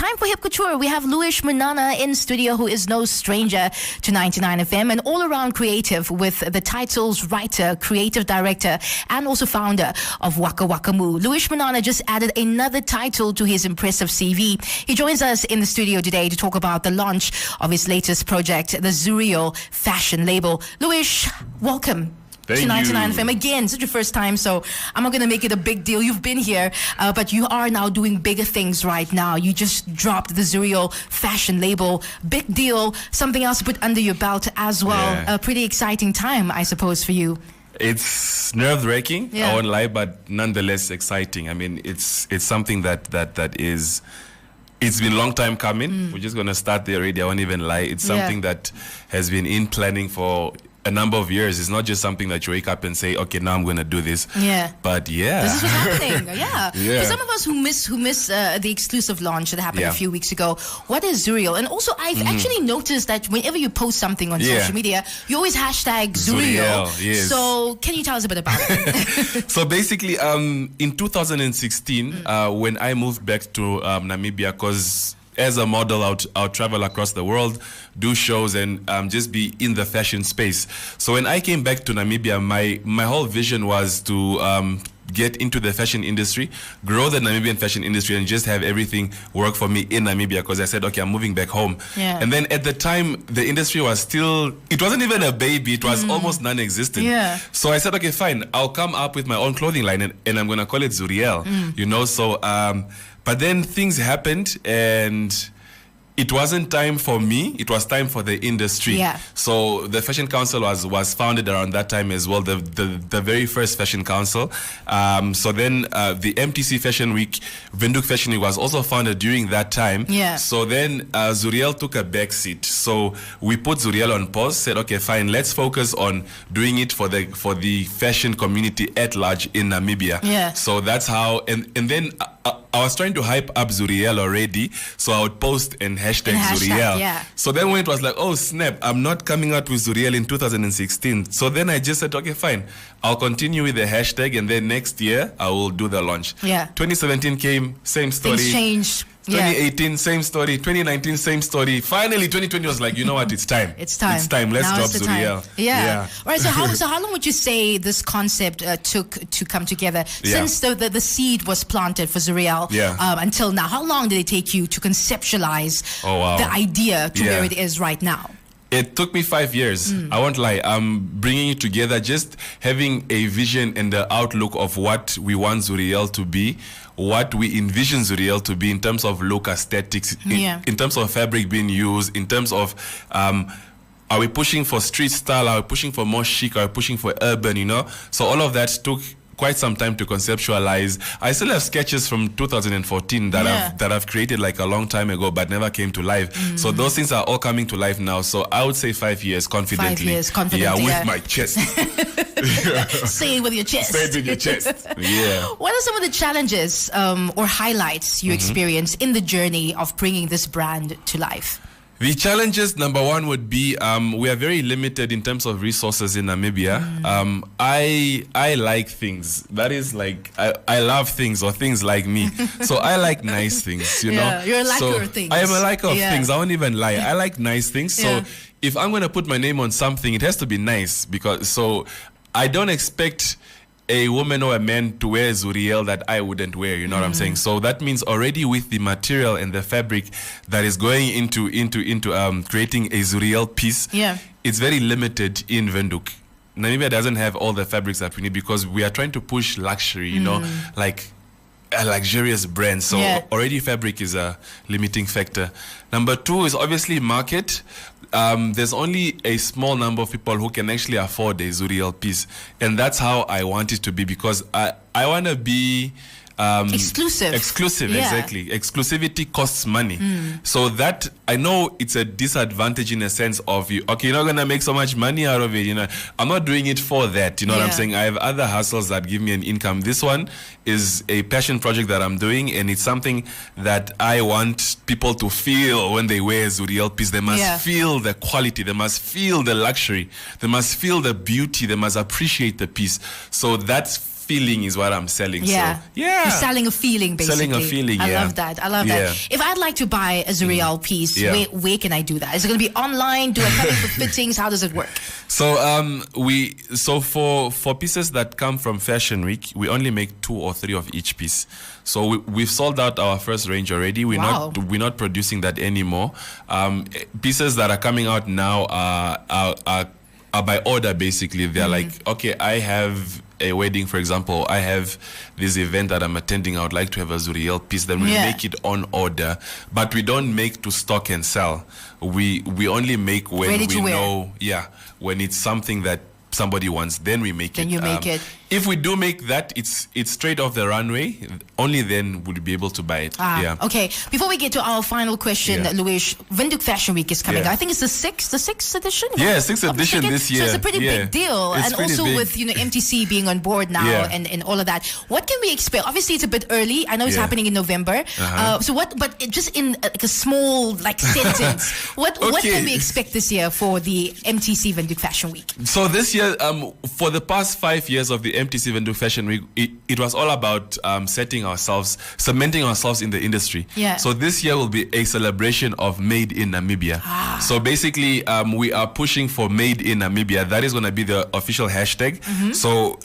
time for Hip Couture. We have Munana in studio, who is no stranger to 99 FM and all-around creative with the titles writer, creative director, and also founder of Waka Waka Moo. Munana just added another title to his impressive CV. He joins us in the studio today to talk about the launch of his latest project, the Zuriel fashion label. Luis, welcome. Thank to 99 you. FM. Again, such your first time, so I'm not going to make it a big deal. You've been here, but you are now doing bigger things right now. You just dropped the Zuriel fashion label. Big deal. Something else to put under your belt as well. Yeah. A pretty exciting time, I suppose, for you. It's nerve-wracking, Yeah. I won't lie, but nonetheless exciting. I mean, it's something that is... It's been a long time coming. We're just going to start there already. I won't even lie. It's something that has been in planning for a number of years. It's not just something that you wake up and say, okay, now I'm going to do this. Yeah. But yeah. This is what's happening. Yeah. Yeah. For some of us who miss the exclusive launch that happened a few weeks ago, what is Zuriel? And also, I've actually noticed that whenever you post something on social media, you always hashtag Zuriel. Yes. So can you tell us a bit about it? So basically, in 2016, when I moved back to Namibia, because as a model, I'll travel across the world, do shows, and just be in the fashion space. So when I came back to Namibia, my whole vision was to get into the fashion industry, grow the Namibian fashion industry, and just have everything work for me in Namibia, because I said, okay, I'm moving back home. Yeah. And then at the time, the industry was still, it wasn't even a baby, it was almost non-existent. Yeah. So I said, okay, fine, I'll come up with my own clothing line, and I'm going to call it Zuriel, you know, so... but then things happened, and it wasn't time for me, it was time for the industry. Yeah. So the Fashion Council was founded around that time as well, the very first Fashion Council. So then the MTC Fashion Week, Windhoek Fashion Week was also founded during that time. Yeah. So then Zuriel took a back seat. So we put Zuriel on pause, said, okay, fine, let's focus on doing it for the fashion community at large in Namibia. Yeah. So that's how, and then I was trying to hype up Zuriel already, so I would post and hashtag Zuriel. Yeah. So then when it was like, oh snap, I'm not coming out with Zuriel in 2016. So then I just said, okay, fine, I'll continue with the hashtag, and then next year I will do the launch. Yeah. 2017 came, same story. Things changed. 2018, same story. 2019, same story. Finally, 2020 was like, you know what? It's time. It's time. It's time. Let's Now drop is the time. Zuriel. Yeah. All right. So how long would you say this concept took to come together since the seed was planted for Zuriel until now? How long did it take you to conceptualize the idea to where it is right now? It took me 5 years. I won't lie. I'm bringing it together, just having a vision and the outlook of what we want Zuriel to be, what we envision Zuriel to be in terms of look, aesthetics, in terms of fabric being used, in terms of are we pushing for street style, are we pushing for more chic, are we pushing for urban, you know? So all of that took quite some time to conceptualize. I still have sketches from 2014 that I've created like a long time ago, but never came to life. So those things are all coming to life now. So I would say 5 years confidently. 5 years confidently. Yeah, with my chest. Say it with your chest. Say it with your chest. Yeah. What are some of the challenges or highlights you experience in the journey of bringing this brand to life? The challenges, number one, would be we are very limited in terms of resources in Namibia. I like things. That is like, I love things, or things like me. So I like nice things, you know. You're a liker of things. I am a liker of things. I won't even lie. I like nice things. So if I'm going to put my name on something, it has to be nice, because so I don't expect a woman or a man to wear Zuriel that I wouldn't wear, you know what I'm saying? So that means already with the material and the fabric that is going into creating a Zuriel piece, it's very limited in Windhoek. Namibia doesn't have all the fabrics that we need, because we are trying to push luxury, you know, like a luxurious brand. So already fabric is a limiting factor. Number two is obviously market. There's only a small number of people who can actually afford a Zuriel piece, and that's how I want it to be, because I want to be exclusive, exactly. Exclusivity costs money. So that, I know it's a disadvantage in a sense of, you're not gonna make so much money out of it, you know. I'm not doing it for that, you know what I'm saying? I have other hustles that give me an income. This one is a passion project that I'm doing, and it's something that I want people to feel when they wear a Zuriel piece. They must feel the quality, they must feel the luxury, they must feel the beauty, they must appreciate the piece. So that's feeling is what I'm selling. Yeah. So, yeah. You're selling a feeling, basically. Selling a feeling, I yeah. love that. I love that. If I'd like to buy a Zuriel piece, Yeah. where can I do that? Is it going to be online? Do I come in for fittings? How does it work? So for pieces that come from Fashion Week, we only make 2 or 3 of each piece. So we've sold out our first range already. We're not producing that anymore. Pieces that are coming out now are by order, basically. They're like, okay, I have a wedding, for example. I have this event that I'm attending. I would like to have a Zuriel piece. Then we make it on order, but we don't make to stock and sell. We only make when Ready to we wear. know, when it's something that somebody wants, then we make it. Then you make it. If we do make that, it's straight off the runway. Only then would we be able to buy it. Okay. Before we get to our final question, Luis, Windhoek Fashion Week is coming. Yeah. I think it's the sixth edition. Yeah, 6th edition this year. So it's a pretty big deal, It's and pretty also big. with MTC being on board now and all of that. What can we expect? Obviously, it's a bit early. I know it's happening in November. So what? But just in like a small sentence, what can we expect this year for the MTC Windhoek Fashion Week? So this year, for the past 5 years of the MTC Windhoek Fashion Week, it was all about cementing ourselves in the industry. Yeah. So this year will be a celebration of Made in Namibia. So basically, we are pushing for Made in Namibia. That is going to be the official hashtag. So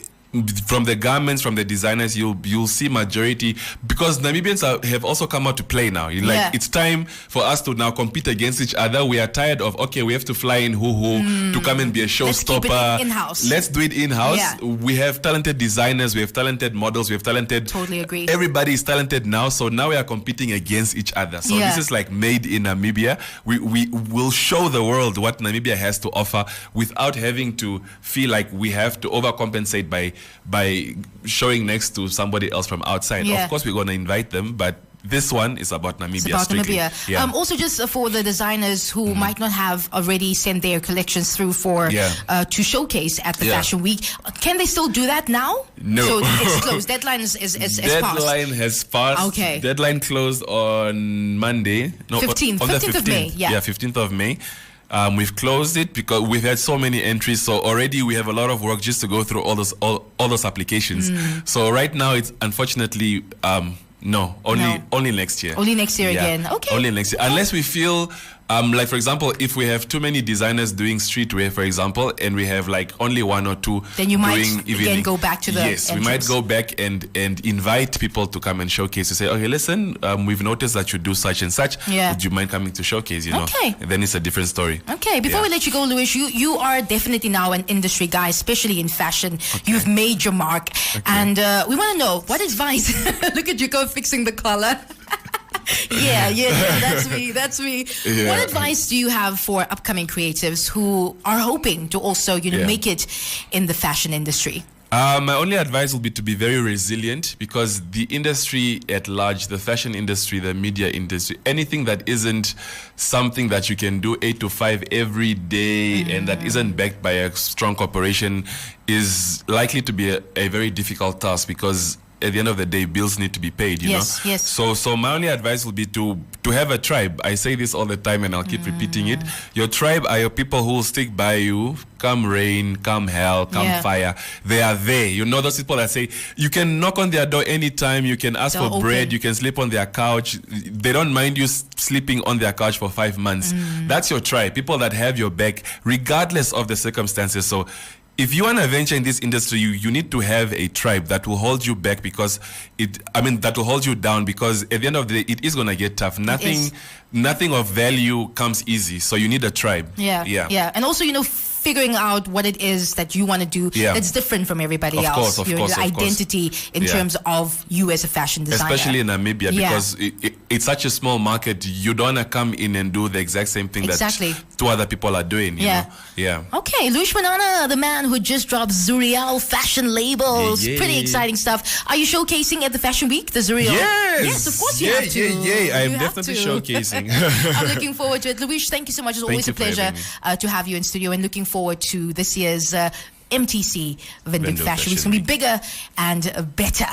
from the garments, from the designers, you'll see majority, because Namibians have also come out to play now. It's time for us to now compete against each other. We are tired of, we have to fly in to come and be a showstopper. Let's keep it in-house. Let's do it in-house. Yeah. We have talented designers, we have talented models, we have talented... Totally agree. Everybody is talented now, so now we are competing against each other. So this is like Made in Namibia. We will show the world what Namibia has to offer without having to feel like we have to overcompensate by showing next to somebody else from outside. Of course, we're going to invite them, but this one is about Namibia. It's about strictly. Namibia. Yeah. Also, just for the designers who might not have already sent their collections through to showcase at the Fashion Week, can they still do that now? No. So it's closed. Deadline is passed. Deadline has passed. Okay. Deadline closed on Monday. No, 15th. on the 15th of May. Yeah. 15th of May. We've closed it because we've had so many entries. So already we have a lot of work just to go through all those applications. So right now it's unfortunately only next year. Only next year again. Okay. Only next year, unless we feel. Like for example, if we have too many designers doing streetwear, for example, and we have like only 1 or 2, then you might doing again go back to the entrance. We might go back and invite people to come and showcase. To say, okay, listen, we've noticed that you do such and such. Would you mind coming to showcase? Okay. And then it's a different story. Okay. Before we let you go, Luis, you are definitely now an industry guy, especially in fashion. You've made your mark, and we want to know what advice. Look at you go fixing the collar. That's me. Yeah. What advice do you have for upcoming creatives who are hoping to also make it in the fashion industry? My only advice will be to be very resilient, because the industry at large, the fashion industry, the media industry, anything that isn't something that you can do 8 to 5 every day and that isn't backed by a strong corporation is likely to be a very difficult task, because at the end of the day, bills need to be paid, you know? Yes. So my only advice will be to have a tribe. I say this all the time and I'll keep repeating it. Your tribe are your people who will stick by you, come rain, come hell, come fire. They are there. You know those people that say, you can knock on their door anytime, you can ask for bread, you can sleep on their couch. They don't mind you sleeping on their couch for 5 months. That's your tribe. People that have your back, regardless of the circumstances. So if you want to venture in this industry, you need to have a tribe that will hold you back, because that will hold you down, because at the end of the day, it is going to get tough. Nothing of value comes easy. So you need a tribe. Yeah. And also, figuring out what it is that you want to do that's different from everybody else. Of course, identity in terms of you as a fashion designer. Especially in Namibia, because it's such a small market. You don't want to come in and do the exact same thing that 2 other people are doing. You know? Yeah. Okay, Luis Munana, the man who just dropped Zuriel fashion labels. Pretty exciting stuff. Are you showcasing at the Fashion Week, the Zuriel? Yes, of course you have to. I'm definitely showcasing. I'm looking forward to it. Luis, thank you so much. It's always a pleasure to have you in studio, and looking forward to this year's MTC Windhoek Fashion Week. It's going to be bigger and better.